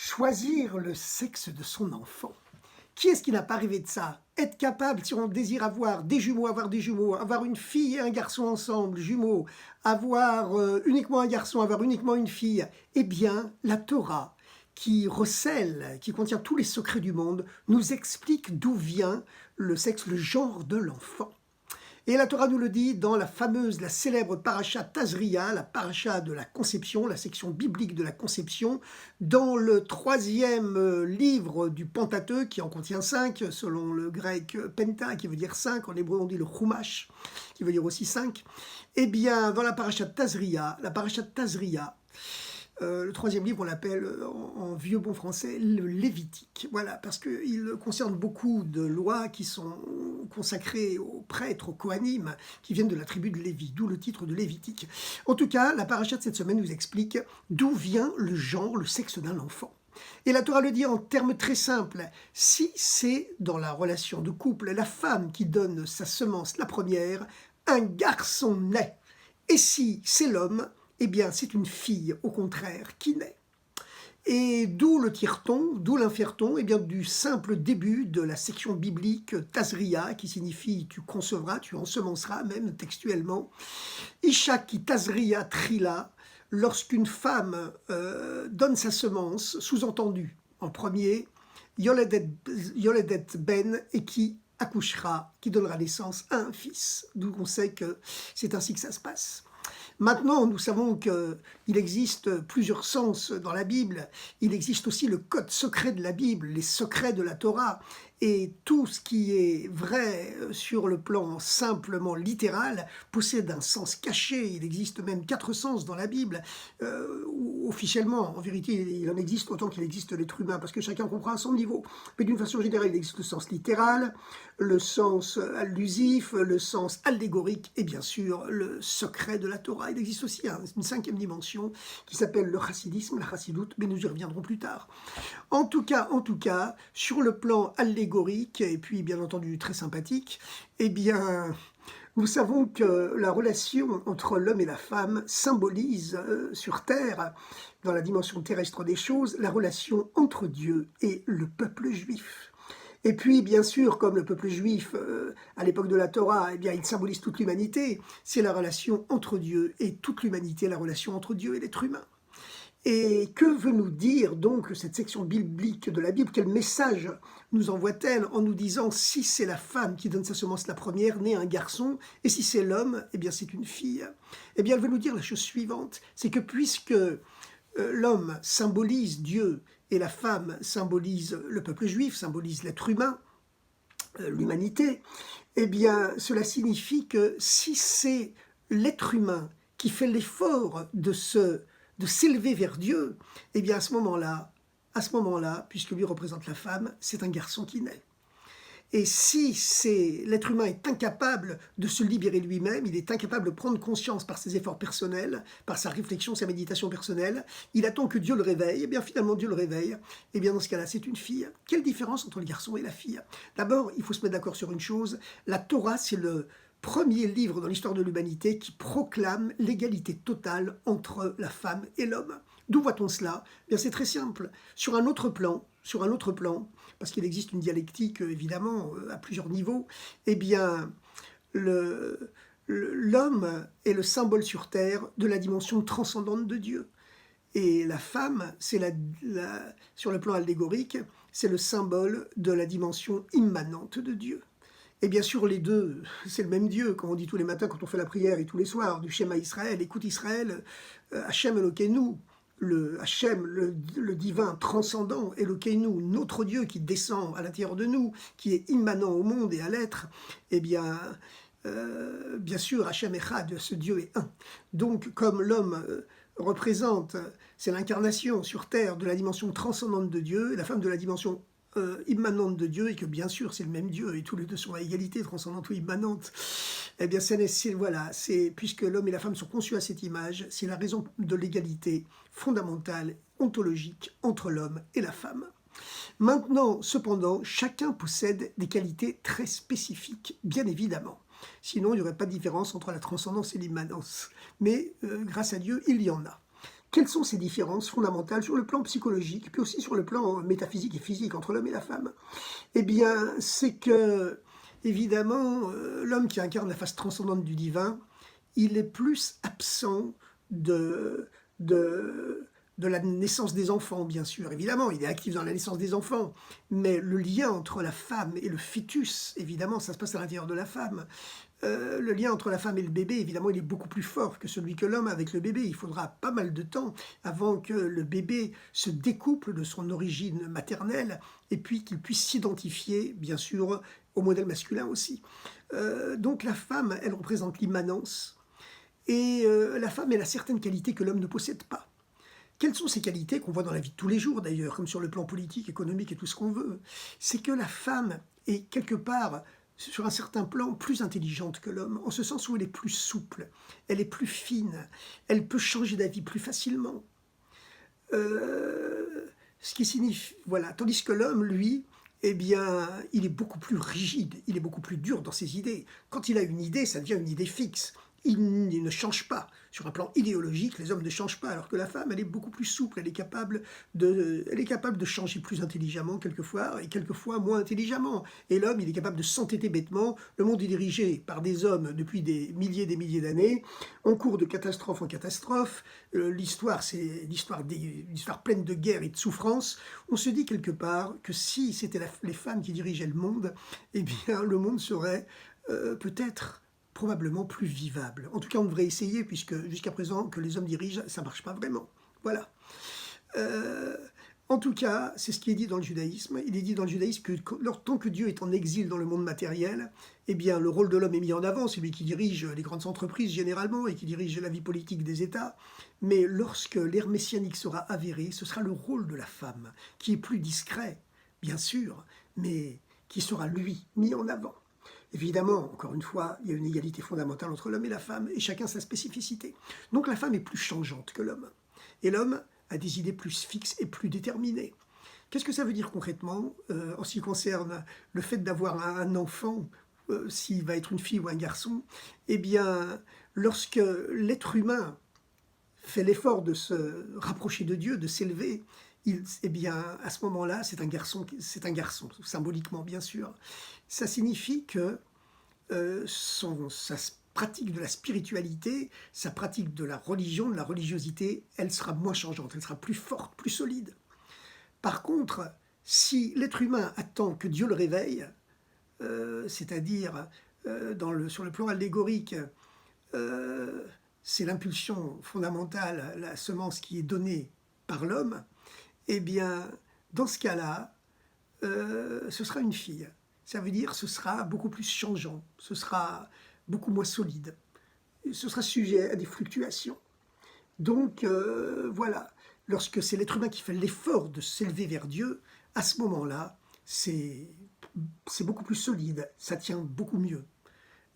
Choisir le sexe de son enfant. Qui est-ce qui n'a pas rêvé de ça? Être capable, si on désire avoir des jumeaux, avoir une fille et un garçon ensemble, jumeaux, avoir uniquement un garçon, avoir uniquement une fille. Eh bien, la Torah, qui recèle, qui contient tous les secrets du monde, nous explique d'où vient le sexe, le genre de l'enfant. Et la Torah nous le dit dans la célèbre paracha Tazria, la paracha de la conception, la section biblique de la conception, dans le troisième livre du Pentateuque, qui en contient 5, selon le grec penta, qui veut dire 5, en hébreu on dit le chumash, qui veut dire aussi 5. Eh bien, dans la paracha Tazria, le troisième livre, on l'appelle en vieux bon français le Lévitique. Voilà, parce qu'il concerne beaucoup de lois qui sont consacrées aux prêtres, aux Kohanim, qui viennent de la tribu de Lévi, d'où le titre de Lévitique. En tout cas, la paracha de cette semaine nous explique d'où vient le genre, le sexe d'un enfant. Et la Torah le dit en termes très simples. Si c'est dans la relation de couple la femme qui donne sa semence la première, un garçon naît. Et si c'est l'homme, eh bien, c'est une fille, au contraire, qui naît. Et d'où le tire-t-on, d'où l'infère-t-on? Eh bien, du simple début de la section biblique Tazria, qui signifie tu concevras, tu ensemenceras, même textuellement. Isha qui Tazria trila, lorsqu'une femme donne sa semence, sous-entendu en premier, Yoledet ben, et qui accouchera, qui donnera naissance à un fils. D'où on sait que c'est ainsi que ça se passe. Maintenant, nous savons qu'il existe plusieurs sens dans la Bible. Il existe aussi le code secret de la Bible, les secrets de la Torah. Et tout ce qui est vrai sur le plan simplement littéral possède un sens caché. Il existe même 4 sens dans la Bible. Officiellement, en vérité, il en existe autant qu'il existe l'être humain, parce que chacun comprend à son niveau. Mais d'une façon générale, il existe le sens littéral, le sens allusif, le sens allégorique et bien sûr le secret de la Torah. Il existe aussi une 5e dimension qui s'appelle le chassidisme, la chassidoute, mais nous y reviendrons plus tard. En tout cas, sur le plan allégorique et puis bien entendu très sympathique, eh bien, nous savons que la relation entre l'homme et la femme symbolise sur Terre, dans la dimension terrestre des choses, la relation entre Dieu et le peuple juif. Et puis, bien sûr, comme le peuple juif, à l'époque de la Torah, eh bien, il symbolise toute l'humanité. C'est la relation entre Dieu et toute l'humanité, la relation entre Dieu et l'être humain. Et que veut nous dire donc cette section biblique de la Bible? Quel message nous envoie-t-elle en nous disant si c'est la femme qui donne sa semence la première, naît un garçon, et si c'est l'homme, eh bien c'est une fille? Eh bien elle veut nous dire la chose suivante, c'est que puisque l'homme symbolise Dieu et la femme symbolise le peuple juif, symbolise l'être humain, l'humanité, eh bien cela signifie que si c'est l'être humain qui fait l'effort de s'élever vers Dieu, eh bien à ce moment-là, puisque lui représente la femme, c'est un garçon qui naît. Et si l'être humain est incapable de se libérer lui-même, il est incapable de prendre conscience par ses efforts personnels, par sa réflexion, sa méditation personnelle, il attend que Dieu le réveille, et bien finalement Dieu le réveille, et bien dans ce cas-là c'est une fille. Quelle différence entre le garçon et la fille? D'abord, il faut se mettre d'accord sur une chose, la Torah c'est le premier livre dans l'histoire de l'humanité qui proclame l'égalité totale entre la femme et l'homme. D'où voit-on cela? Bien, c'est très simple. Sur un autre plan, parce qu'il existe une dialectique évidemment à plusieurs niveaux, eh bien, l'homme est le symbole sur terre de la dimension transcendante de Dieu. Et la femme, c'est sur le plan allégorique, c'est le symbole de la dimension immanente de Dieu. Et bien sûr, les deux, c'est le même Dieu, comme on dit tous les matins quand on fait la prière et tous les soirs, du Shema Israël, écoute Israël, Hachem Elokeinu, le Hachem, le divin transcendant, Elokeinu, notre Dieu qui descend à l'intérieur de nous, qui est immanent au monde et à l'être, eh bien sûr, Hachem Echad, ce Dieu est un. Donc, comme l'homme représente, c'est l'incarnation sur terre de la dimension transcendante de Dieu, et la femme de la dimension immanente de Dieu, et que bien sûr c'est le même Dieu et tous les deux sont à égalité, transcendante ou immanente, eh bien puisque l'homme et la femme sont conçus à cette image, c'est la raison de l'égalité fondamentale, ontologique entre l'homme et la femme. Maintenant, cependant, chacun possède des qualités très spécifiques, bien évidemment. Sinon, il n'y aurait pas de différence entre la transcendance et l'immanence. Mais grâce à Dieu, il y en a. Quelles sont ces différences fondamentales sur le plan psychologique, puis aussi sur le plan métaphysique et physique entre l'homme et la femme? Eh bien, c'est que, évidemment, l'homme qui incarne la face transcendante du divin, il est plus absent de de de la naissance des enfants, bien sûr. Évidemment, il est actif dans la naissance des enfants, mais le lien entre la femme et le fœtus, évidemment, ça se passe à l'intérieur de la femme. Le lien entre la femme et le bébé, évidemment, il est beaucoup plus fort que celui que l'homme a avec le bébé. Il faudra pas mal de temps avant que le bébé se découple de son origine maternelle et puis qu'il puisse s'identifier, bien sûr, au modèle masculin aussi. Donc la femme, elle représente l'immanence et la femme, elle a certaines qualités que l'homme ne possède pas. Quelles sont ces qualités qu'on voit dans la vie de tous les jours d'ailleurs, comme sur le plan politique, économique et tout ce qu'on veut? C'est que la femme est quelque part, sur un certain plan, plus intelligente que l'homme, en ce sens où elle est plus souple, elle est plus fine, elle peut changer d'avis plus facilement. Ce qui signifie, voilà, tandis que l'homme, lui, eh bien, il est beaucoup plus rigide, il est beaucoup plus dur dans ses idées. Quand il a une idée, ça devient une idée fixe. Il ne change pas. Sur un plan idéologique, les hommes ne changent pas, alors que la femme, elle est beaucoup plus souple, elle est capable de changer plus intelligemment quelquefois, et quelquefois moins intelligemment. Et l'homme, il est capable de s'entêter bêtement. Le monde est dirigé par des hommes depuis des milliers d'années. On court de catastrophe en catastrophe. L'histoire, c'est l'histoire pleine de guerre et de souffrance. On se dit quelque part que si c'était les femmes qui dirigeaient le monde, eh bien, le monde serait peut-être probablement plus vivable. En tout cas, on devrait essayer, puisque jusqu'à présent, que les hommes dirigent, ça ne marche pas vraiment. Voilà. Euh, En tout cas, c'est ce qui est dit dans le judaïsme. Il est dit dans le judaïsme que tant que Dieu est en exil dans le monde matériel, eh bien, le rôle de l'homme est mis en avant. C'est lui qui dirige les grandes entreprises généralement et qui dirige la vie politique des États. Mais lorsque l'ère messianique sera avérée, ce sera le rôle de la femme, qui est plus discret, bien sûr, mais qui sera, lui, mis en avant. Évidemment, encore une fois, il y a une égalité fondamentale entre l'homme et la femme, et chacun sa spécificité. Donc la femme est plus changeante que l'homme. Et l'homme a des idées plus fixes et plus déterminées. Qu'est-ce que ça veut dire concrètement en ce qui concerne le fait d'avoir un enfant, s'il va être une fille ou un garçon? Eh bien, lorsque l'être humain fait l'effort de se rapprocher de Dieu, de s'élever, eh bien, à ce moment-là, c'est un garçon, symboliquement bien sûr. Ça signifie que sa pratique de la spiritualité, sa pratique de la religion, de la religiosité, elle sera moins changeante, elle sera plus forte, plus solide. Par contre, si l'être humain attend que Dieu le réveille, c'est-à-dire sur le plan allégorique, euh, c'est l'impulsion fondamentale, la semence qui est donnée par l'homme, eh bien, dans ce cas-là, ce sera une fille. Ça veut dire que ce sera beaucoup plus changeant, ce sera beaucoup moins solide, ce sera sujet à des fluctuations. Donc, voilà, lorsque c'est l'être humain qui fait l'effort de s'élever vers Dieu, à ce moment-là, c'est beaucoup plus solide, ça tient beaucoup mieux.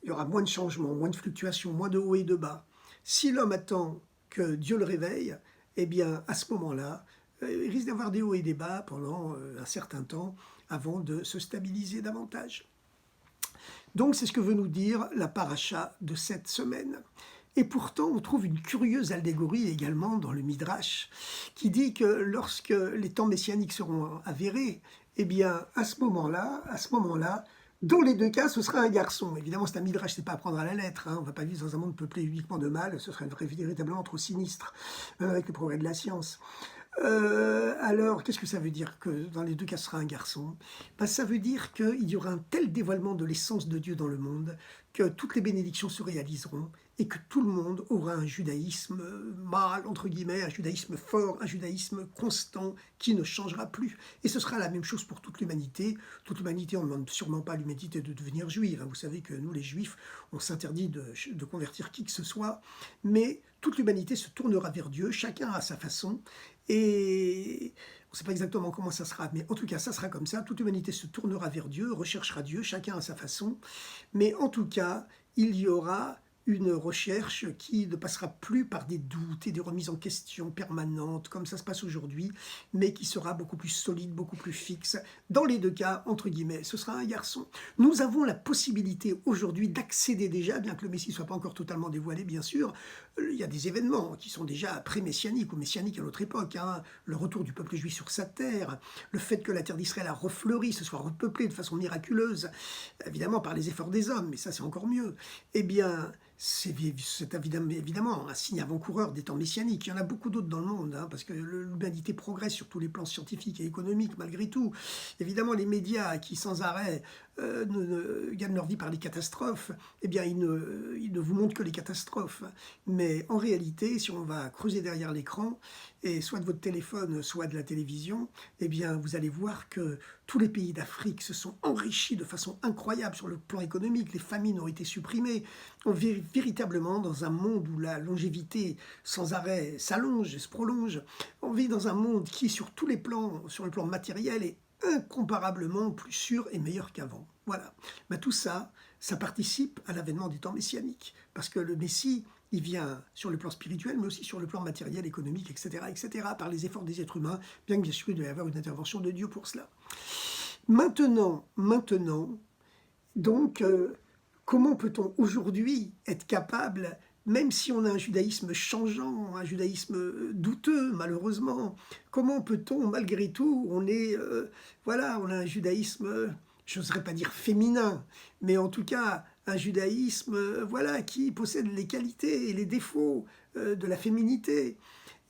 Il y aura moins de changements, moins de fluctuations, moins de hauts et de bas. Si l'homme attend que Dieu le réveille, eh bien, à ce moment-là, il risque d'avoir des hauts et des bas pendant un certain temps avant de se stabiliser davantage. Donc, c'est ce que veut nous dire la paracha de cette semaine. Et pourtant, on trouve une curieuse allégorie également dans le Midrash, qui dit que lorsque les temps messianiques seront avérés, eh bien, à ce moment-là, dans les deux cas, ce sera un garçon. Évidemment, c'est un Midrash, c'est pas à prendre à la lettre. On ne va pas vivre dans un monde peuplé uniquement de mâles, ce serait véritablement trop sinistre, avec le progrès de la science. Alors, qu'est-ce que ça veut dire que dans les deux cas, ce sera un garçon? Ça veut dire qu'il y aura un tel dévoilement de l'essence de Dieu dans le monde que toutes les bénédictions se réaliseront et que tout le monde aura un judaïsme mâle, entre guillemets, un judaïsme fort, un judaïsme constant qui ne changera plus. Et ce sera la même chose pour toute l'humanité. Toute l'humanité, on ne demande sûrement pas à l'humanité de devenir juive. Vous savez que nous, les juifs, on s'interdit de convertir qui que ce soit. Mais toute l'humanité se tournera vers Dieu, chacun à sa façon. Et on ne sait pas exactement comment ça sera, mais en tout cas, ça sera comme ça. Toute l'humanité se tournera vers Dieu, recherchera Dieu, chacun à sa façon. Mais en tout cas, il y aura une recherche qui ne passera plus par des doutes et des remises en question permanentes, comme ça se passe aujourd'hui, mais qui sera beaucoup plus solide, beaucoup plus fixe. Dans les deux cas, entre guillemets, ce sera un garçon. Nous avons la possibilité aujourd'hui d'accéder déjà, bien que le Messie ne soit pas encore totalement dévoilé, bien sûr, il y a des événements qui sont déjà pré-messianiques ou messianiques à notre époque, hein. Le retour du peuple juif sur sa terre, le fait que la terre d'Israël a refleuri, se soit repeuplée de façon miraculeuse, évidemment par les efforts des hommes, mais ça c'est encore mieux. Eh bien, c'est évidemment un signe avant-coureur des temps messianiques. Il y en a beaucoup d'autres dans le monde, hein, parce que l'humanité progresse sur tous les plans scientifiques et économiques malgré tout. Évidemment, les médias qui sans arrêt gagnent leur vie par les catastrophes, eh bien, ils ne vous montrent que les catastrophes. Mais en réalité, si on va creuser derrière l'écran, et soit de votre téléphone, soit de la télévision, eh bien, vous allez voir que tous les pays d'Afrique se sont enrichis de façon incroyable sur le plan économique. Les famines ont été supprimées. On vit véritablement dans un monde où la longévité sans arrêt s'allonge et se prolonge. On vit dans un monde qui, sur tous les plans, sur le plan matériel, est incomparablement plus sûr et meilleur qu'avant. Voilà. Mais tout ça, ça participe à l'avènement des temps messianiques. Parce que le Messie, il vient sur le plan spirituel, mais aussi sur le plan matériel, économique, etc., par les efforts des êtres humains, bien que bien sûr il doit y avoir une intervention de Dieu pour cela. Maintenant, donc, comment peut-on aujourd'hui être capable, même si on a un judaïsme changeant, un judaïsme douteux, malheureusement, comment peut-on, malgré tout, on a un judaïsme, je n'oserais pas dire féminin, mais en tout cas, un judaïsme, qui possède les qualités et les défauts de la féminité,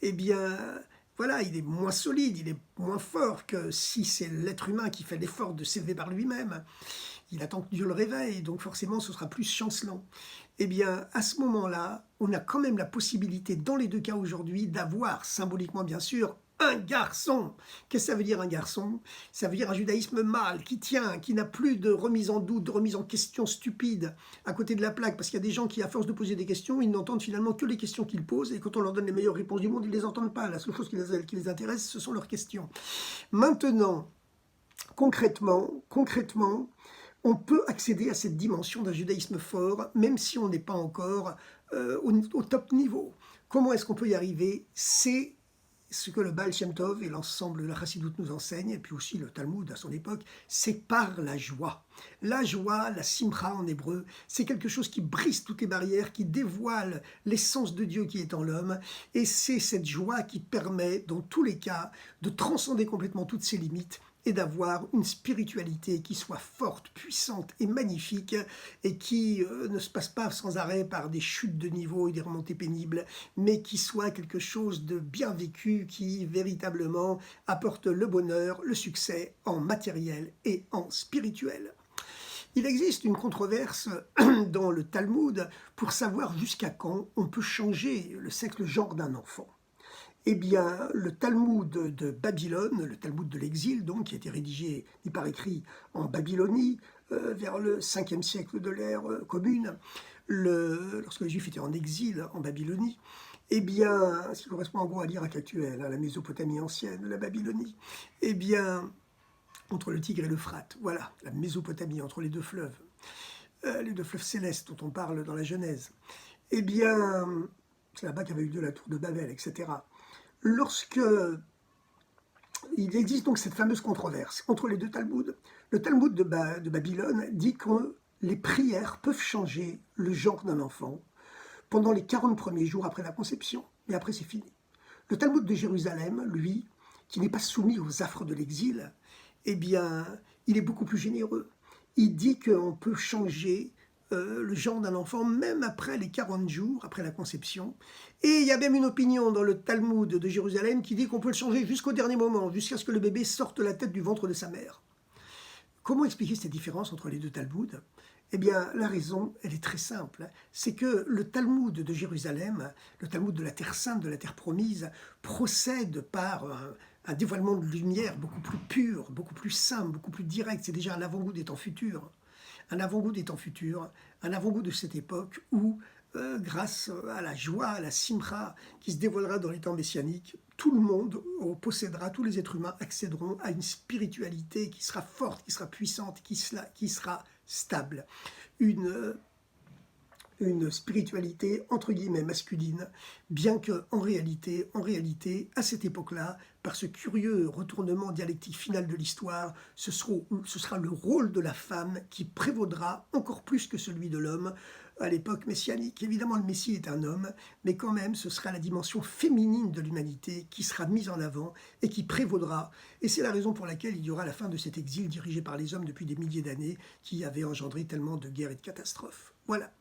eh bien, il est moins solide, il est moins fort que si c'est l'être humain qui fait l'effort de s'élever par lui-même. Il attend que Dieu le réveille, donc forcément ce sera plus chancelant. Eh bien, à ce moment-là, on a quand même la possibilité, dans les deux cas aujourd'hui, d'avoir, symboliquement bien sûr, un garçon. Qu'est-ce que ça veut dire un garçon? Ça veut dire un judaïsme mâle, qui tient, qui n'a plus de remise en doute, de remise en question stupide à côté de la plaque, parce qu'il y a des gens qui, à force de poser des questions, ils n'entendent finalement que les questions qu'ils posent, et quand on leur donne les meilleures réponses du monde, ils ne les entendent pas. La seule chose qui les intéresse, ce sont leurs questions. Maintenant, concrètement, on peut accéder à cette dimension d'un judaïsme fort, même si on n'est pas encore au top niveau. Comment est-ce qu'on peut y arriver? C'est ce que le Baal Shem Tov et l'ensemble de la Chassidoute nous enseignent, et puis aussi le Talmud à son époque, c'est par la joie. La joie, la simcha en hébreu, c'est quelque chose qui brise toutes les barrières, qui dévoile l'essence de Dieu qui est en l'homme, et c'est cette joie qui permet, dans tous les cas, de transcender complètement toutes ses limites et d'avoir une spiritualité qui soit forte, puissante et magnifique, et qui ne se passe pas sans arrêt par des chutes de niveau et des remontées pénibles, mais qui soit quelque chose de bien vécu, qui véritablement apporte le bonheur, le succès en matériel et en spirituel. Il existe une controverse dans le Talmud pour savoir jusqu'à quand on peut changer le sexe, le genre d'un enfant. Eh bien, le Talmud de Babylone, le Talmud de l'exil, donc, qui a été rédigé, dit par écrit, en Babylonie, vers le 5e siècle de l'ère commune, lorsque les Juifs étaient en exil en Babylonie, eh bien, ce qui correspond en gros à l'Irak actuel, à la Mésopotamie ancienne, la Babylonie, eh bien, entre le Tigre et l'Euphrate, voilà, la Mésopotamie, entre les deux fleuves célestes dont on parle dans la Genèse, eh bien, c'est là-bas qu'avait eu lieu la tour de Babel, etc. Lorsque il existe donc cette fameuse controverse entre les deux Talmuds, le Talmud de Babylone dit que les prières peuvent changer le genre d'un enfant pendant les 40 premiers jours après la conception, et après c'est fini. Le Talmud de Jérusalem, lui, qui n'est pas soumis aux affres de l'exil, eh bien, il est beaucoup plus généreux. Il dit qu'on peut changer le genre d'un enfant, même après les 40 jours, après la conception. Et il y a même une opinion dans le Talmud de Jérusalem qui dit qu'on peut le changer jusqu'au dernier moment, jusqu'à ce que le bébé sorte la tête du ventre de sa mère. Comment expliquer cette différence entre les deux Talmuds? Eh bien, la raison, elle est très simple. C'est que le Talmud de Jérusalem, le Talmud de la Terre Sainte, de la Terre Promise, procède par un dévoilement de lumière beaucoup plus pur, beaucoup plus simple, beaucoup plus direct. C'est déjà un avant-goût des temps futurs. Un avant-goût des temps futurs, un avant-goût de cette époque où, grâce à la joie, à la simcha qui se dévoilera dans les temps messianiques, tout le monde possédera, tous les êtres humains accéderont à une spiritualité qui sera forte, qui sera puissante, qui sera stable. Une une spiritualité entre guillemets masculine, bien que en réalité, à cette époque-là, par ce curieux retournement dialectique final de l'histoire, ce sera le rôle de la femme qui prévaudra encore plus que celui de l'homme à l'époque messianique. Évidemment, le Messie est un homme, mais quand même, ce sera la dimension féminine de l'humanité qui sera mise en avant et qui prévaudra. Et c'est la raison pour laquelle il y aura la fin de cet exil dirigé par les hommes depuis des milliers d'années, qui avait engendré tellement de guerres et de catastrophes. Voilà.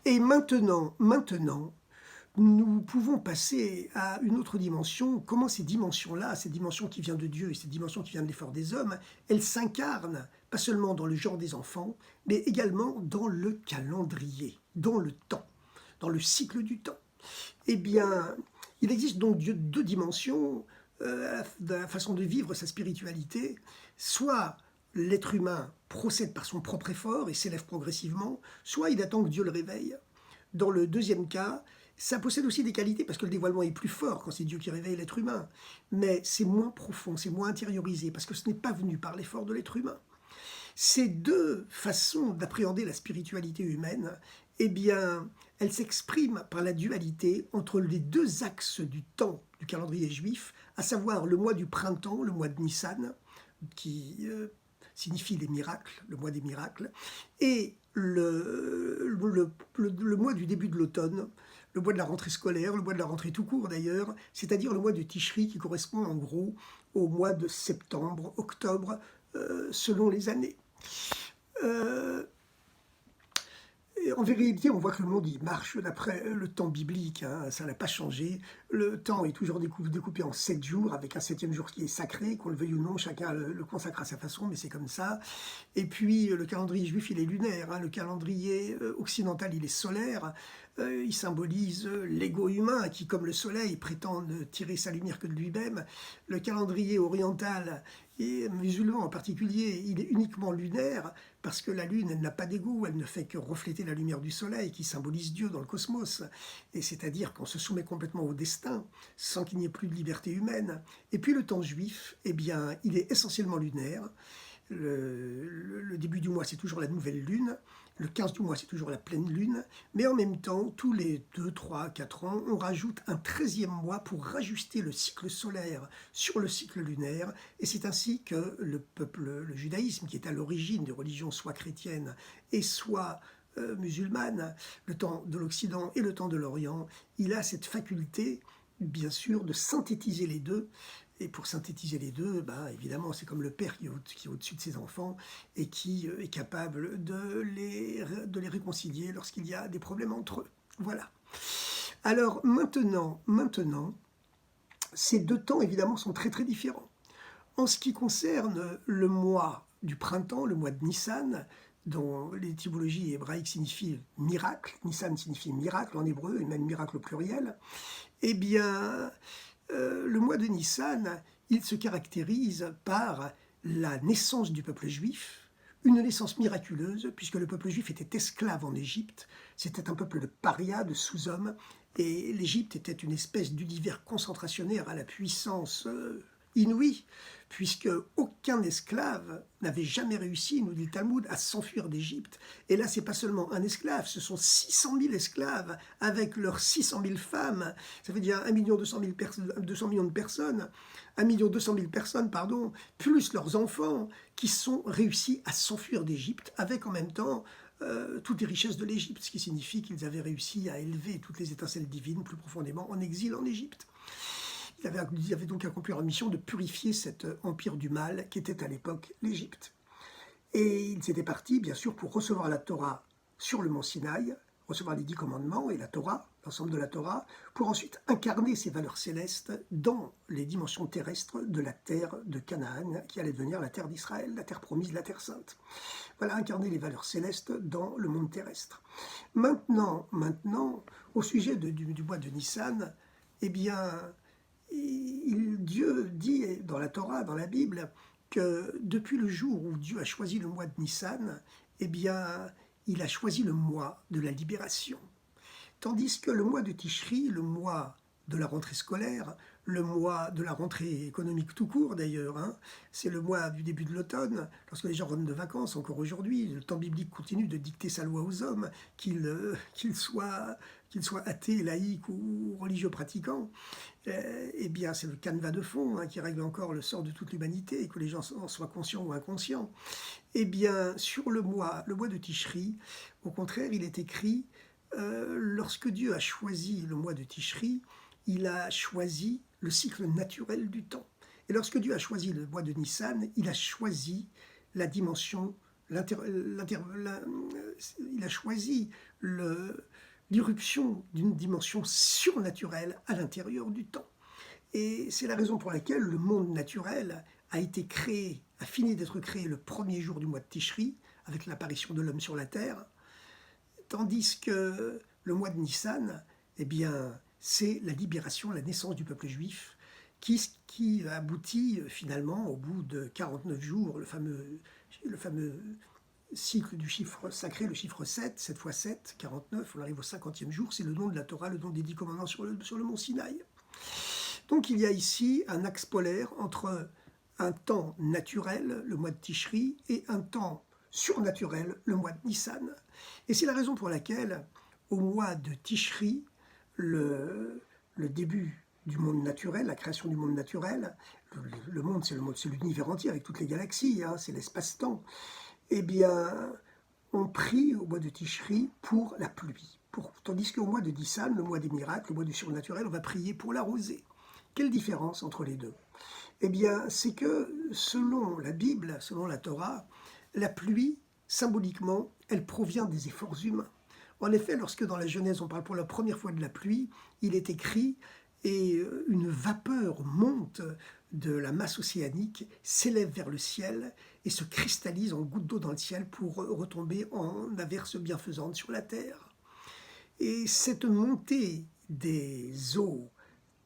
Et maintenant, nous pouvons passer à une autre dimension. Comment ces dimensions-là, cette dimension qui vient de Dieu et cette dimension qui vient de l'effort des hommes, elles s'incarnent pas seulement dans le genre des enfants, mais également dans le calendrier, dans le temps, dans le cycle du temps. Eh bien, il existe donc deux dimensions de la façon de vivre sa spiritualité. Soit l'être humain procède par son propre effort et s'élève progressivement, soit il attend que Dieu le réveille. Dans le deuxième cas, ça possède aussi des qualités parce que le dévoilement est plus fort quand c'est Dieu qui réveille l'être humain. Mais c'est moins profond, c'est moins intériorisé parce que ce n'est pas venu par l'effort de l'être humain. Ces deux façons d'appréhender la spiritualité humaine, eh bien, elles s'expriment par la dualité entre les deux axes du temps du calendrier juif, à savoir le mois du printemps, le mois de Nissan, qui signifie les miracles, le mois des miracles, et le mois du début de l'automne, le mois de la rentrée scolaire, le mois de la rentrée tout court d'ailleurs, c'est-à-dire le mois de Tishri qui correspond en gros au mois de septembre, octobre, selon les années. En vérité, on voit que le monde il marche d'après le temps biblique, hein, ça n'a pas changé. Le temps est toujours découpé en 7 jours, avec un 7e jour qui est sacré, qu'on le veuille ou non, chacun le consacre à sa façon, mais c'est comme ça. Et puis le calendrier juif, il est lunaire, hein, le calendrier occidental, il est solaire. Il symbolise l'ego humain qui, comme le soleil, prétend ne tirer sa lumière que de lui-même. Le calendrier oriental, et musulman en particulier, il est uniquement lunaire parce que la lune, elle n'a pas d'ego, elle ne fait que refléter la lumière du soleil qui symbolise Dieu dans le cosmos. Et c'est-à-dire qu'on se soumet complètement au destin sans qu'il n'y ait plus de liberté humaine. Et puis le temps juif, eh bien, il est essentiellement lunaire. Le début du mois, c'est toujours la nouvelle lune. Le 15 du mois, c'est toujours la pleine lune. Mais en même temps, tous les 2, 3, 4 ans, on rajoute un 13e mois pour rajuster le cycle solaire sur le cycle lunaire. Et c'est ainsi que le judaïsme, qui est à l'origine des religions soit chrétiennes et soit musulmanes, le temps de l'Occident et le temps de l'Orient, il a cette faculté, bien sûr, de synthétiser les deux. Et pour synthétiser les deux, bah, évidemment, c'est comme le père qui est au-dessus de ses enfants et qui est capable de les réconcilier lorsqu'il y a des problèmes entre eux. Voilà. Alors maintenant, ces deux temps, évidemment, sont très très différents. En ce qui concerne le mois du printemps, le mois de Nissan, dont l'étymologie hébraïque signifie miracle, Nissan signifie miracle en hébreu, et même miracle au pluriel, eh bien, le mois de Nissan, il se caractérise par la naissance du peuple juif, une naissance miraculeuse, puisque le peuple juif était esclave en Égypte, c'était un peuple de parias, de sous-hommes, et l'Égypte était une espèce d'univers concentrationnaire à la puissance inouïe, puisque aucun esclave n'avait jamais réussi, nous dit le Talmud, à s'enfuir d'Égypte. Et là, c'est pas seulement un esclave, ce sont 600 000 esclaves, avec leurs 600 000 femmes, ça veut dire 1 200 000 de personnes, 1 200 000 personnes, pardon, plus leurs enfants, qui sont réussis à s'enfuir d'Égypte, avec en même temps toutes les richesses de l'Égypte, ce qui signifie qu'ils avaient réussi à élever toutes les étincelles divines plus profondément en exil en Égypte. Il avait donc accompli leur mission de purifier cet empire du mal qu'était à l'époque l'Égypte. Et ils étaient partis, bien sûr, pour recevoir la Torah sur le mont Sinaï, recevoir les 10 commandements et la Torah, l'ensemble de la Torah, pour ensuite incarner ces valeurs célestes dans les dimensions terrestres de la terre de Canaan, qui allait devenir la terre d'Israël, la terre promise, la terre sainte. Voilà, incarner les valeurs célestes dans le monde terrestre. Maintenant, au sujet du mois de Nissan, eh bien, Dieu dit dans la Torah, dans la Bible, que depuis le jour où Dieu a choisi le mois de Nissan, eh bien, il a choisi le mois de la libération. Tandis que le mois de Tishri, le mois de la rentrée scolaire, le mois de la rentrée économique tout court d'ailleurs, hein. C'est le mois du début de l'automne, lorsque les gens rentrent de vacances, encore aujourd'hui. Le temps biblique continue de dicter sa loi aux hommes, qu'ils soient athées, laïcs ou religieux pratiquants. Eh bien, c'est le canevas de fond, hein, qui règle encore le sort de toute l'humanité, que les gens en soient conscients ou inconscients. Eh bien, sur le mois de Tishri, au contraire, il est écrit, lorsque Dieu a choisi le mois de Tishri, il a choisi le cycle naturel du temps. Et lorsque Dieu a choisi le mois de Nissan, il a choisi la dimension, il a choisi l'irruption d'une dimension surnaturelle à l'intérieur du temps. Et c'est la raison pour laquelle le monde naturel a été créé, a fini d'être créé le premier jour du mois de Tishri, avec l'apparition de l'homme sur la terre, tandis que le mois de Nissan, eh bien, c'est la libération, la naissance du peuple juif, qui aboutit finalement, au bout de 49 jours, le fameux cycle du chiffre sacré, le chiffre 7, 7 fois 7, 49, on arrive au 50e jour, c'est le nom de la Torah, le nom des 10 commandements sur le mont Sinaï. Donc il y a ici un axe polaire entre un temps naturel, le mois de Tishri, et un temps surnaturel, le mois de Nissan. Et c'est la raison pour laquelle, au mois de Tishri, le début du monde naturel, la création du monde naturel, le monde, c'est l'univers entier avec toutes les galaxies, hein, c'est l'espace-temps, eh bien, on prie au mois de Tishri pour la pluie. Tandis qu'au mois de Nissan, le mois des miracles, le mois du surnaturel, on va prier pour la rosée. Quelle différence entre les deux? Eh bien, c'est que selon la Bible, selon la Torah, la pluie, symboliquement, elle provient des efforts humains. En effet, lorsque dans la Genèse, on parle pour la première fois de la pluie, il est écrit « Et une vapeur monte de la masse océanique, s'élève vers le ciel et se cristallise en gouttes d'eau dans le ciel pour retomber en averse bienfaisante sur la terre. » Et cette montée des eaux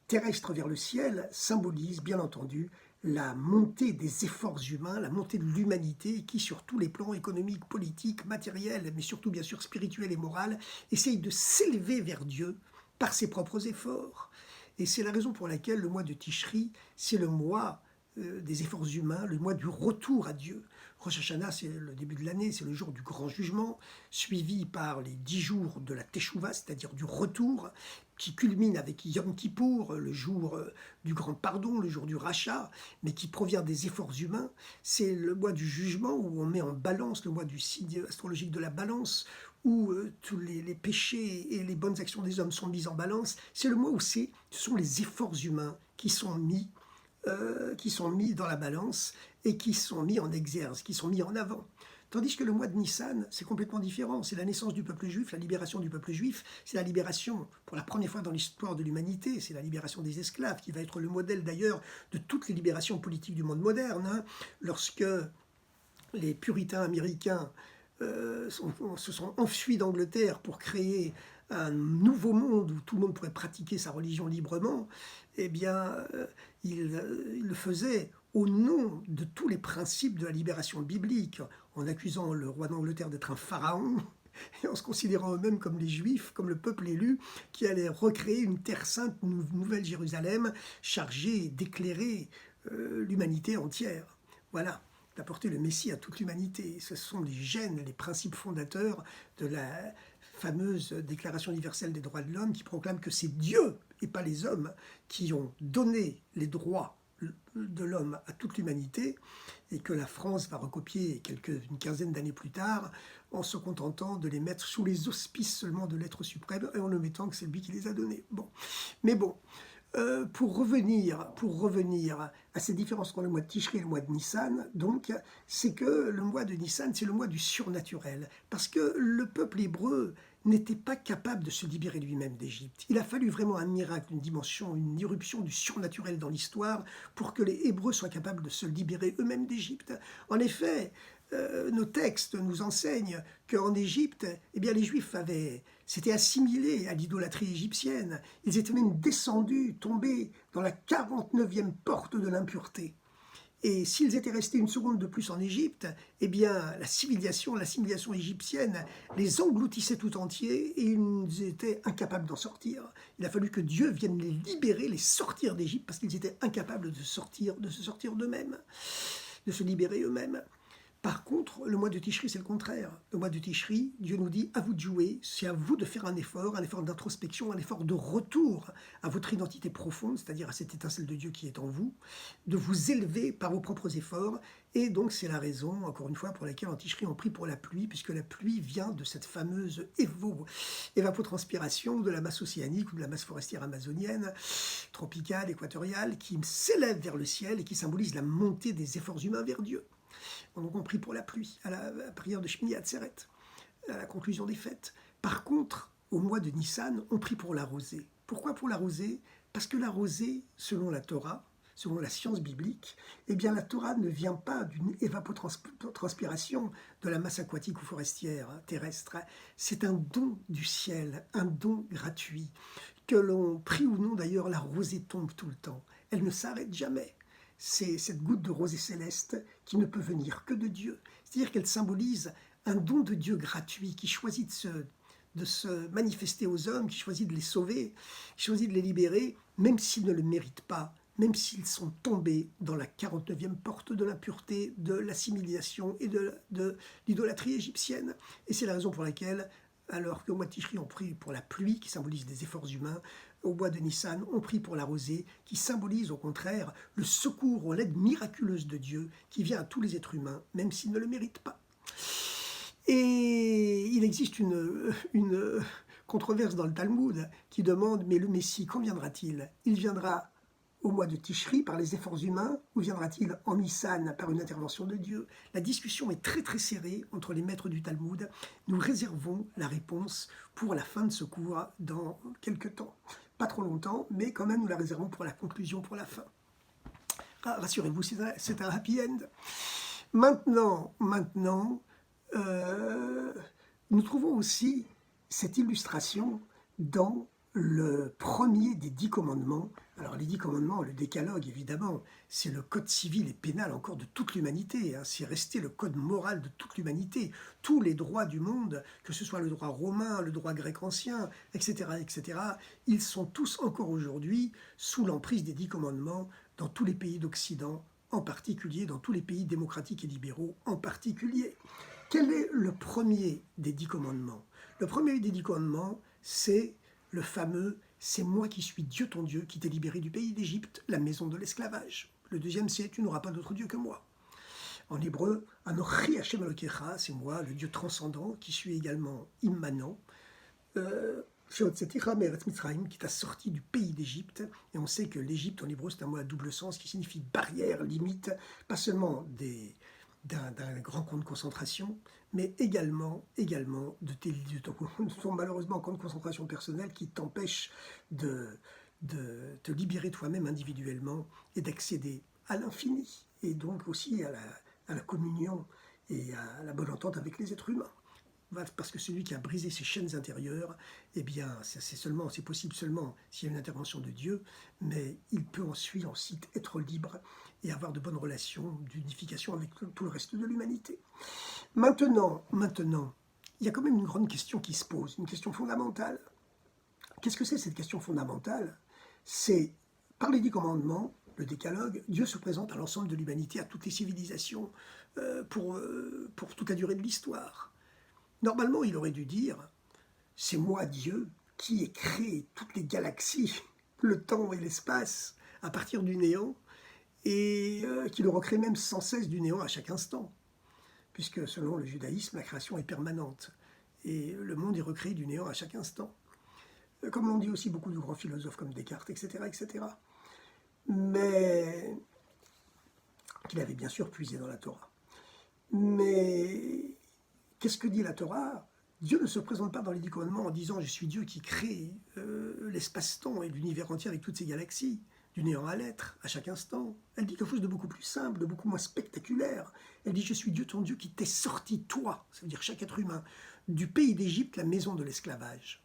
terrestres vers le ciel symbolise, bien entendu, la montée des efforts humains, la montée de l'humanité qui, sur tous les plans économiques, politiques, matériels, mais surtout bien sûr spirituels et moraux, essaye de s'élever vers Dieu par ses propres efforts. Et c'est la raison pour laquelle le mois de Tishri, c'est le mois des efforts humains, le mois du retour à Dieu. Rosh Hashanah, c'est le début de l'année, c'est le jour du grand jugement, suivi par les 10 jours de la Teshuvah, c'est-à-dire du retour, qui culmine avec Yom Kippour, le jour du grand pardon, le jour du rachat, mais qui provient des efforts humains. C'est le mois du jugement où on met en balance, le mois du signe astrologique de la balance, où tous les péchés et les bonnes actions des hommes sont mis en balance. C'est le mois où ce sont les efforts humains qui sont mis dans la balance et qui sont mis en exergue, qui sont mis en avant. Tandis que le mois de Nissan, c'est complètement différent. C'est la naissance du peuple juif, la libération du peuple juif. C'est la libération, pour la première fois dans l'histoire de l'humanité, c'est la libération des esclaves, qui va être le modèle d'ailleurs de toutes les libérations politiques du monde moderne. Hein. Lorsque les puritains américains se sont enfuis d'Angleterre pour créer un nouveau monde où tout le monde pourrait pratiquer sa religion librement, eh bien, ils le faisaient au nom de tous les principes de la libération biblique, en accusant le roi d'Angleterre d'être un pharaon, et en se considérant eux-mêmes comme les Juifs, comme le peuple élu, qui allait recréer une terre sainte, une nouvelle Jérusalem, chargée d'éclairer l'humanité entière. Voilà, d'apporter le Messie à toute l'humanité. Ce sont les gènes, les principes fondateurs de la fameuse Déclaration universelle des droits de l'homme qui proclame que c'est Dieu et pas les hommes qui ont donné les droits de l'homme à toute l'humanité et que la France va recopier une quinzaine d'années plus tard en se contentant de les mettre sous les auspices seulement de l'être suprême et en omettant que c'est lui qui les a donnés. Bon. Mais bon, pour revenir à ces différences entre le mois de Tishri et le mois de Nissan, donc, c'est que le mois de Nissan, c'est le mois du surnaturel. Parce que le peuple hébreu n'était pas capable de se libérer lui-même d'Égypte. Il a fallu vraiment un miracle, une dimension, une irruption du surnaturel dans l'histoire pour que les Hébreux soient capables de se libérer eux-mêmes d'Égypte. En effet, nos textes nous enseignent qu'en Égypte, eh bien, les Juifs s'étaient assimilés à l'idolâtrie égyptienne. Ils étaient même descendus, tombés dans la 49e porte de l'impureté. Et s'ils étaient restés une seconde de plus en Égypte, eh bien, l'assimilation égyptienne les engloutissait tout entiers et ils étaient incapables d'en sortir. Il a fallu que Dieu vienne les libérer, les sortir d'Égypte, parce qu'ils étaient incapables de se sortir d'eux-mêmes, de se libérer eux-mêmes. Par contre, le mois de Tishri, c'est le contraire. Le mois de Tishri, Dieu nous dit, à vous de jouer, c'est à vous de faire un effort d'introspection, un effort de retour à votre identité profonde, c'est-à-dire à cette étincelle de Dieu qui est en vous, de vous élever par vos propres efforts. Et donc, c'est la raison, encore une fois, pour laquelle en Tishri, on prie pour la pluie, puisque la pluie vient de cette fameuse évapotranspiration de la masse océanique ou de la masse forestière amazonienne, tropicale, équatoriale, qui s'élève vers le ciel et qui symbolise la montée des efforts humains vers Dieu. Donc on prie pour la pluie, à la prière de Shmini Atzeret, à la conclusion des fêtes. Par contre, au mois de Nissan, on prie pour la rosée. Pourquoi pour la rosée? Parce que la rosée, selon la Torah, selon la science biblique, eh bien la Torah ne vient pas d'une évapotranspiration de la masse aquatique ou forestière terrestre. C'est un don du ciel, un don gratuit. Que l'on prie ou non d'ailleurs, la rosée tombe tout le temps. Elle ne s'arrête jamais. C'est cette goutte de rosée céleste qui ne peut venir que de Dieu. C'est-à-dire qu'elle symbolise un don de Dieu gratuit qui choisit de se manifester aux hommes, qui choisit de les sauver, qui choisit de les libérer, même s'ils ne le méritent pas, même s'ils sont tombés dans la 49e porte de l'impureté, de l'assimilation et de l'idolâtrie égyptienne. Et c'est la raison pour laquelle, alors qu'au mois de Tishri, on prie pour la pluie, qui symbolise des efforts humains, au mois de Nissan, on prie pour la rosée, qui symbolise au contraire le secours, l'aide miraculeuse de Dieu, qui vient à tous les êtres humains, même s'ils ne le méritent pas. Et il existe une controverse dans le Talmud qui demande, mais le Messie, quand viendra-t-il? Il viendra au mois de Tishri par les efforts humains, ou viendra-t-il en Nissan par une intervention de Dieu? La discussion est très très serrée entre les maîtres du Talmud. Nous réservons la réponse pour la fin de ce cours dans quelques temps. Pas trop longtemps, mais quand même nous la réservons pour la conclusion, pour la fin. Rassurez-vous, c'est un happy end. Maintenant, nous trouvons aussi cette illustration dans le premier des 10 commandements. Alors les 10 commandements, le décalogue évidemment, c'est le code civil et pénal encore de toute l'humanité, hein. C'est resté le code moral de toute l'humanité. Tous les droits du monde, que ce soit le droit romain, le droit grec ancien, etc., ils sont tous encore aujourd'hui sous l'emprise des 10 commandements dans tous les pays d'Occident, en particulier dans tous les pays démocratiques et libéraux en particulier. Quel est le premier des 10 commandements? Le premier des 10 commandements, c'est le fameux « c'est moi qui suis Dieu ton Dieu qui t'ai libéré du pays d'Égypte, la maison de l'esclavage ». Le deuxième, c'est « tu n'auras pas d'autre Dieu que moi ». En hébreu, « Anochi Hashem Elokecha », c'est moi, le Dieu transcendant, qui suis également immanent. Sheotzetira me'eretz Mitzrayim, qui t'a sorti du pays d'Égypte. Et on sait que l'Égypte en hébreu, c'est un mot à double sens qui signifie barrière, limite, pas seulement d'un grand camp de concentration, mais également de ton malheureusement camp de concentration personnel qui t'empêche de te libérer toi-même individuellement et d'accéder à l'infini, et donc aussi à la communion et à la bonne entente avec les êtres humains. Parce que celui qui a brisé ses chaînes intérieures, eh bien, c'est possible seulement s'il y a une intervention de Dieu, mais il peut ensuite être libre et avoir de bonnes relations d'unification avec tout le reste de l'humanité. Maintenant, il y a quand même une grande question qui se pose, une question fondamentale. Qu'est-ce que c'est cette question fondamentale? C'est, par les 10 commandements, le décalogue, Dieu se présente à l'ensemble de l'humanité, à toutes les civilisations, pour toute la durée de l'histoire. Normalement, il aurait dû dire « c'est moi, Dieu, qui ai créé toutes les galaxies, le temps et l'espace, à partir du néant, et qui le recrée même sans cesse du néant à chaque instant. » Puisque selon le judaïsme, la création est permanente, et le monde est recréé du néant à chaque instant. Comme l'ont dit aussi beaucoup de grands philosophes comme Descartes, etc. Mais qu'il avait bien sûr puisé dans la Torah. Mais qu'est-ce que dit la Torah? Dieu ne se présente pas dans les 10 commandements en disant « je suis Dieu qui crée l'espace-temps et l'univers entier avec toutes ces galaxies ». Du néant à l'être, à chaque instant. Elle dit quelque chose de beaucoup plus simple, de beaucoup moins spectaculaire. Elle dit « Je suis Dieu, ton Dieu, qui t'est sorti, toi », ça veut dire chaque être humain, du pays d'Égypte, la maison de l'esclavage.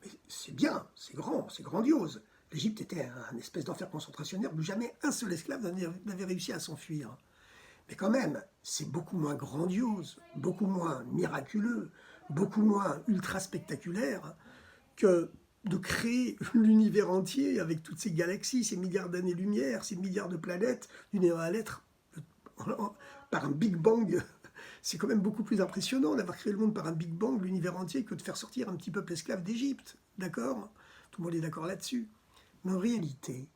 Mais c'est bien, c'est grand, c'est grandiose. L'Égypte était un espèce d'enfer concentrationnaire où jamais un seul esclave n'avait réussi à s'enfuir. Mais quand même, c'est beaucoup moins grandiose, beaucoup moins miraculeux, beaucoup moins ultra spectaculaire que de créer l'univers entier avec toutes ces galaxies, ces milliards d'années-lumière, ces milliards de planètes, d'une à l'être, par un Big Bang. C'est quand même beaucoup plus impressionnant d'avoir créé le monde par un Big Bang, l'univers entier, que de faire sortir un petit peuple esclave d'Égypte. D'accord? Tout le monde est d'accord là-dessus. Mais en réalité,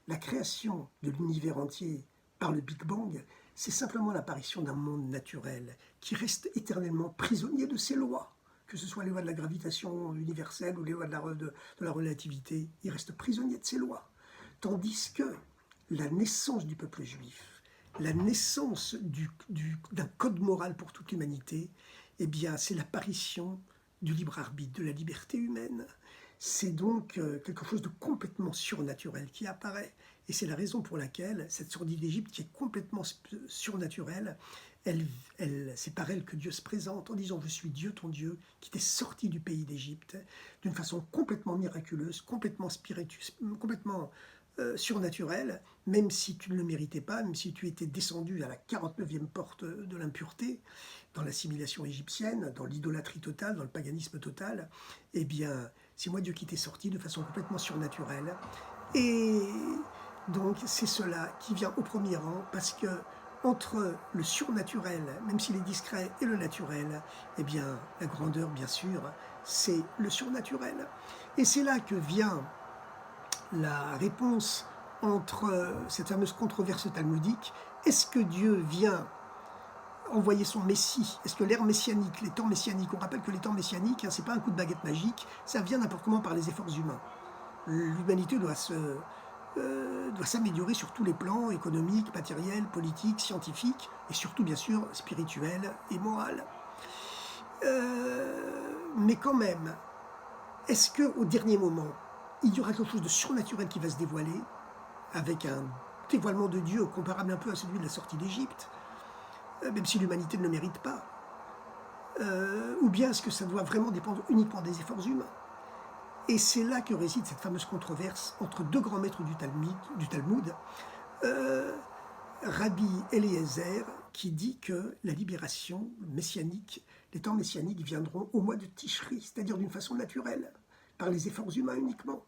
la création de l'univers entier par le Big Bang, c'est simplement l'apparition d'un monde naturel qui reste éternellement prisonnier de ses lois. Que ce soit les lois de la gravitation universelle ou les lois de la relativité, il reste prisonnier de ses lois. Tandis que la naissance du peuple juif, la naissance d'un code moral pour toute l'humanité, eh bien, c'est l'apparition du libre arbitre, de la liberté humaine. C'est donc quelque chose de complètement surnaturel qui apparaît. Et c'est la raison pour laquelle cette sourdine d'Égypte, qui est complètement surnaturelle, c'est par elle que Dieu se présente en disant « Je suis Dieu, ton Dieu, qui t'est sorti du pays d'Égypte » d'une façon complètement miraculeuse, complètement spirituelle, complètement surnaturelle, même si tu ne le méritais pas, même si tu étais descendu à la 49e porte de l'impureté, dans l'assimilation égyptienne, dans l'idolâtrie totale, dans le paganisme total, eh bien, c'est moi Dieu qui t'ai sorti de façon complètement surnaturelle. Et donc, c'est cela qui vient au premier rang, parce que entre le surnaturel, même s'il est discret, et le naturel, eh bien, la grandeur, bien sûr, c'est le surnaturel. Et c'est là que vient la réponse entre cette fameuse controverse talmudique. Est-ce que Dieu vient envoyer son Messie? Est-ce que l'ère messianique, les temps messianiques, on rappelle que les temps messianiques, c'est pas un coup de baguette magique, ça vient n'importe comment par les efforts humains. L'humanité doit s'améliorer sur tous les plans, économiques, matériels, politiques, scientifiques, et surtout, bien sûr, spirituels et moral. Mais quand même, est-ce qu'au dernier moment, il y aura quelque chose de surnaturel qui va se dévoiler, avec un dévoilement de Dieu comparable un peu à celui de la sortie d'Égypte, même si l'humanité ne le mérite pas? Ou bien est-ce que ça doit vraiment dépendre uniquement des efforts humains? Et c'est là que réside cette fameuse controverse entre deux grands maîtres du Talmud, Rabbi Eliezer, qui dit que la libération messianique, les temps messianiques viendront au mois de Tishri, c'est-à-dire d'une façon naturelle, par les efforts humains uniquement.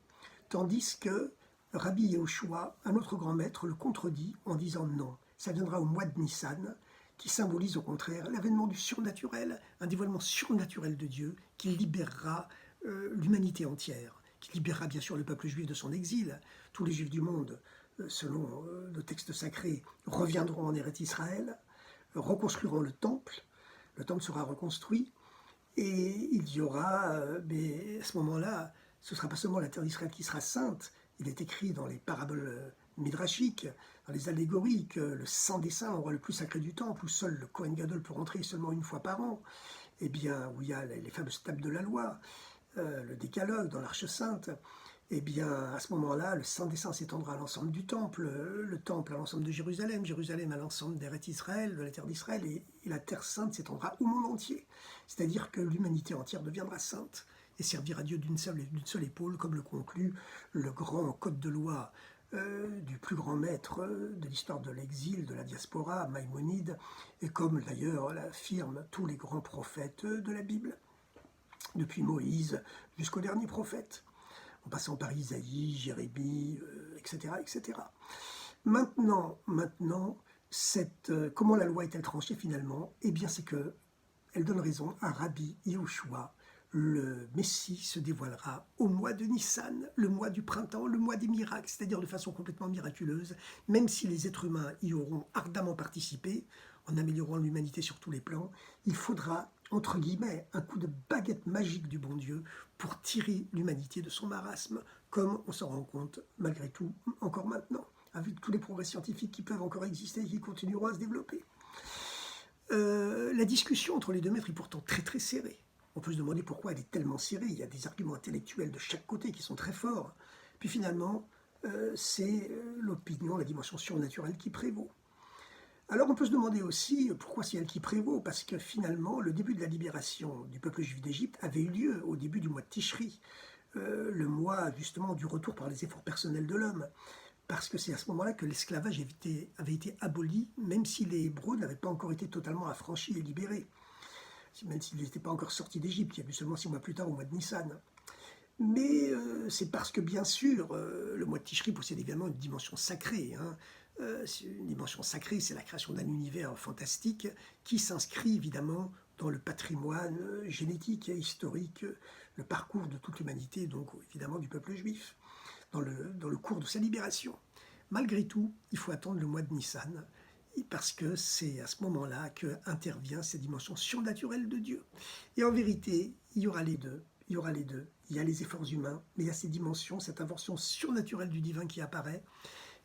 Tandis que Rabbi Yehoshua, un autre grand maître, le contredit en disant non, ça viendra au mois de Nissan, qui symbolise au contraire l'avènement du surnaturel, un dévoilement surnaturel de Dieu qui libérera l'humanité entière, qui libérera bien sûr le peuple juif de son exil. Tous les juifs du monde, selon le texte sacré, reviendront en Eretz Israël, reconstruiront le temple sera reconstruit, et il y aura, mais à ce moment-là, ce ne sera pas seulement la terre d'Israël qui sera sainte. Il est écrit dans les paraboles midrashiques, dans les allégories, que le sang des saints, l'endroit le plus sacré du temple, où seul le Kohen Gadol peut rentrer seulement une fois par an, eh bien, où il y a les fameuses tables de la loi, le décalogue dans l'Arche Sainte, eh bien, à ce moment-là, le sang des saints s'étendra à l'ensemble du temple, le temple à l'ensemble de Jérusalem, Jérusalem à l'ensemble d'Eretz Israël, de la terre d'Israël, et la terre sainte s'étendra au monde entier. C'est-à-dire que l'humanité entière deviendra sainte et servira Dieu d'une seule épaule, comme le conclut le grand code de loi du plus grand maître de l'histoire de l'exil, de la diaspora, Maïmonide, et comme d'ailleurs l'affirment tous les grands prophètes de la Bible, depuis Moïse jusqu'au dernier prophète, en passant par Isaïe, Jérémie, etc., etc. Maintenant, comment la loi est-elle tranchée finalement? Eh bien, c'est qu'elle donne raison à Rabbi Yehoshua. Le Messie se dévoilera au mois de Nissan, le mois du printemps, le mois des miracles, c'est-à-dire de façon complètement miraculeuse, même si les êtres humains y auront ardemment participé, en améliorant l'humanité sur tous les plans, il faudra, entre guillemets, un coup de baguette magique du bon Dieu pour tirer l'humanité de son marasme, comme on s'en rend compte, malgré tout, encore maintenant, avec tous les progrès scientifiques qui peuvent encore exister et qui continueront à se développer. La discussion entre les deux maîtres est pourtant très très serrée. On peut se demander pourquoi elle est tellement serrée. Il y a des arguments intellectuels de chaque côté qui sont très forts. Puis finalement, c'est l'opinion, la dimension surnaturelle qui prévaut. Alors on peut se demander aussi pourquoi c'est elle qui prévaut, parce que finalement, le début de la libération du peuple juif d'Égypte avait eu lieu au début du mois de Tishri, le mois justement du retour par les efforts personnels de l'homme, parce que c'est à ce moment-là que l'esclavage avait été aboli, même si les Hébreux n'avaient pas encore été totalement affranchis et libérés, même s'ils n'étaient pas encore sortis d'Égypte, il y a eu seulement 6 mois plus tard, au mois de Nissan. Mais c'est parce que, bien sûr, le mois de Tishri possède également une dimension sacrée. Hein. Une dimension sacrée, c'est la création d'un univers fantastique qui s'inscrit évidemment dans le patrimoine génétique et historique, le parcours de toute l'humanité, donc évidemment du peuple juif, dans le cours de sa libération. Malgré tout, il faut attendre le mois de Nissan, parce que c'est à ce moment-là qu'intervient cette dimension surnaturelle de Dieu. Et en vérité, il y aura les deux. Il y aura les deux. Il y a les efforts humains, mais il y a ces dimensions, cette invention surnaturelle du divin qui apparaît.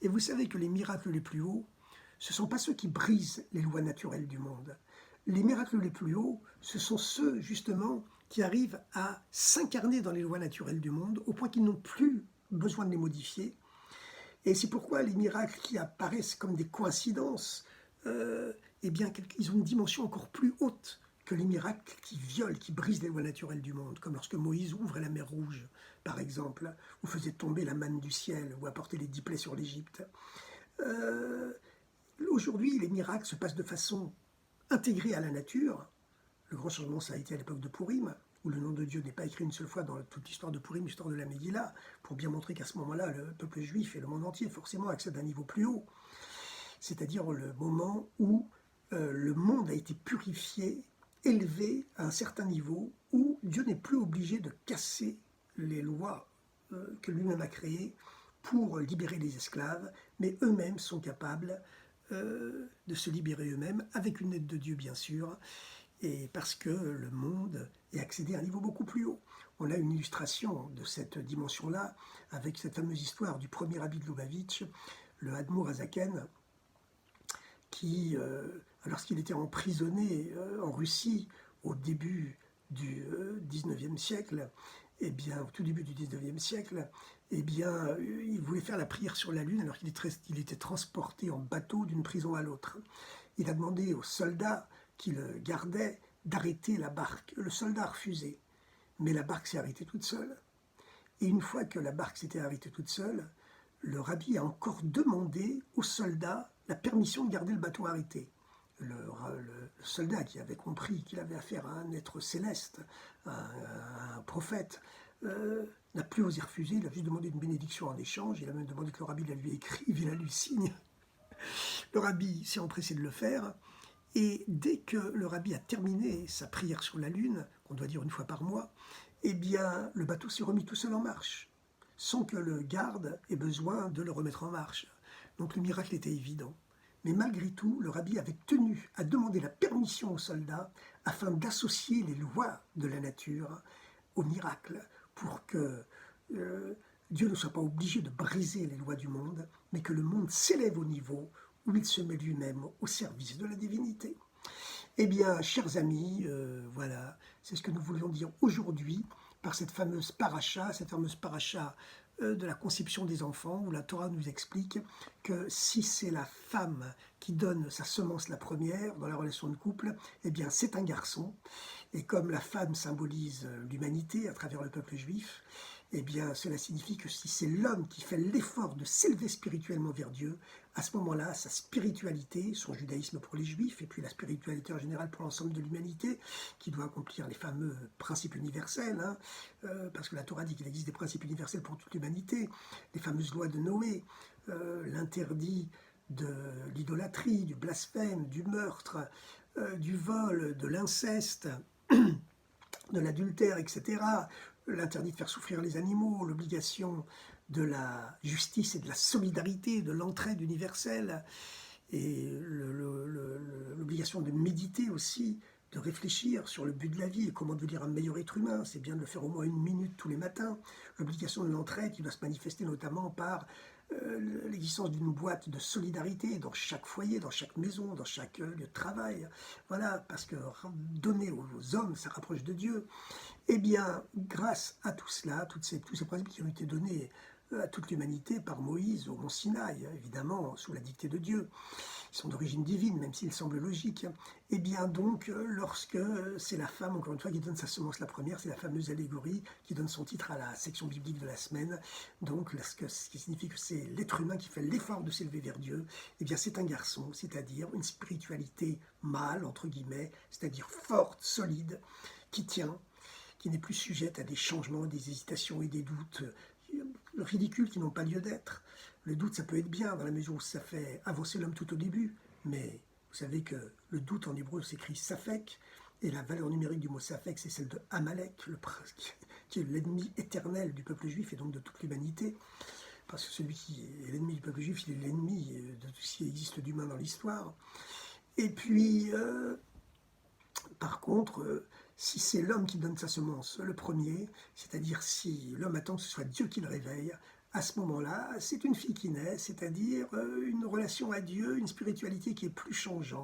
Et vous savez que les miracles les plus hauts, ce ne sont pas ceux qui brisent les lois naturelles du monde. Les miracles les plus hauts, ce sont ceux, justement, qui arrivent à s'incarner dans les lois naturelles du monde, au point qu'ils n'ont plus besoin de les modifier. Et c'est pourquoi les miracles qui apparaissent comme des coïncidences, eh bien, ils ont une dimension encore plus haute que les miracles qui violent, qui brisent les lois naturelles du monde, comme lorsque Moïse ouvrait la mer Rouge, par exemple, ou faisait tomber la manne du ciel, ou apportait les 10 plaies sur l'Égypte. Aujourd'hui, les miracles se passent de façon intégrée à la nature. Le grand changement, ça a été à l'époque de Pourim, où le nom de Dieu n'est pas écrit une seule fois dans toute l'histoire de Pourim, l'histoire de la Megillah, pour bien montrer qu'à ce moment-là, le peuple juif et le monde entier, forcément, accèdent à un niveau plus haut. C'est-à-dire le moment où le monde a été purifié, élevé à un certain niveau, où Dieu n'est plus obligé de casser les lois que lui-même a créées pour libérer les esclaves, mais eux-mêmes sont capables de se libérer eux-mêmes, avec une aide de Dieu bien sûr, et parce que le monde est accédé à un niveau beaucoup plus haut. On a une illustration de cette dimension-là avec cette fameuse histoire du premier rabbi de Lubavitch, le Admour Azaken, qui, lorsqu'il était emprisonné en Russie au début du 19e siècle, eh bien, au tout début du 19e siècle, eh bien, il voulait faire la prière sur la Lune alors qu'il était transporté en bateau d'une prison à l'autre. Il a demandé aux soldats qui le gardaient d'arrêter la barque. Le soldat a refusé, mais la barque s'est arrêtée toute seule. Et une fois que la barque s'était arrêtée toute seule, le rabbi a encore demandé aux soldats la permission de garder le bateau arrêté. Le soldat qui avait compris qu'il avait affaire à un être céleste, un prophète, n'a plus osé refuser, il a juste demandé une bénédiction en échange, il a même demandé que le rabbi la lui écrive, il la lui signe. Le rabbi s'est empressé de le faire, et dès que le rabbi a terminé sa prière sur la lune, qu'on doit dire une fois par mois, eh bien, le bateau s'est remis tout seul en marche, sans que le garde ait besoin de le remettre en marche. Donc le miracle était évident. Mais malgré tout, le rabbi avait tenu à demander la permission aux soldats afin d'associer les lois de la nature au miracle, pour que Dieu ne soit pas obligé de briser les lois du monde, mais que le monde s'élève au niveau où il se met lui-même au service de la divinité. Eh bien, chers amis, voilà, c'est ce que nous voulions dire aujourd'hui par cette fameuse paracha de la conception des enfants, où la Torah nous explique que si c'est la femme qui donne sa semence la première dans la relation de couple, eh bien c'est un garçon. Et comme la femme symbolise l'humanité à travers le peuple juif, eh bien cela signifie que si c'est l'homme qui fait l'effort de s'élever spirituellement vers Dieu, à ce moment-là, sa spiritualité, son judaïsme pour les juifs, et puis la spiritualité en général pour l'ensemble de l'humanité, qui doit accomplir les fameux principes universels, hein, parce que la Torah dit qu'il existe des principes universels pour toute l'humanité, les fameuses lois de Noé, l'interdit de l'idolâtrie, du blasphème, du meurtre, du vol, de l'inceste, de l'adultère, etc., l'interdit de faire souffrir les animaux, l'obligation de la justice et de la solidarité, de l'entraide universelle, et l'obligation de méditer aussi, de réfléchir sur le but de la vie et comment devenir un meilleur être humain. C'est bien de le faire au moins 1 minute tous les matins. L'obligation de l'entraide qui doit se manifester notamment par l'existence d'une boîte de solidarité dans chaque foyer, dans chaque maison, dans chaque lieu de travail. Voilà, parce que donner aux hommes, ça rapproche de Dieu. Eh bien, grâce à tout cela, tous ces principes qui ont été donnés à toute l'humanité par Moïse au mont Sinaï, évidemment, sous la dictée de Dieu. Ils sont d'origine divine, même s'il semble logique. Et bien donc, lorsque c'est la femme, encore une fois, qui donne sa semence la première, c'est la fameuse allégorie qui donne son titre à la section biblique de la semaine. Donc, ce qui signifie que c'est l'être humain qui fait l'effort de s'élever vers Dieu, eh bien c'est un garçon, c'est-à-dire une spiritualité mâle, entre guillemets, c'est-à-dire forte, solide, qui tient, qui n'est plus sujette à des changements, des hésitations et des doutes ridicules qui n'ont pas lieu d'être. Le doute, ça peut être bien dans la mesure où ça fait avancer l'homme tout au début, mais vous savez que le doute en hébreu s'écrit safek, et la valeur numérique du mot safek, c'est celle de Amalek, qui est l'ennemi éternel du peuple juif et donc de toute l'humanité. Parce que celui qui est l'ennemi du peuple juif, il est l'ennemi de tout ce qui existe d'humain dans l'histoire. Et puis, par contre, si c'est l'homme qui donne sa semence le premier, c'est-à-dire si l'homme attend que ce soit Dieu qui le réveille, à ce moment-là, c'est une fille qui naît, c'est-à-dire une relation à Dieu, une spiritualité qui est plus changeante.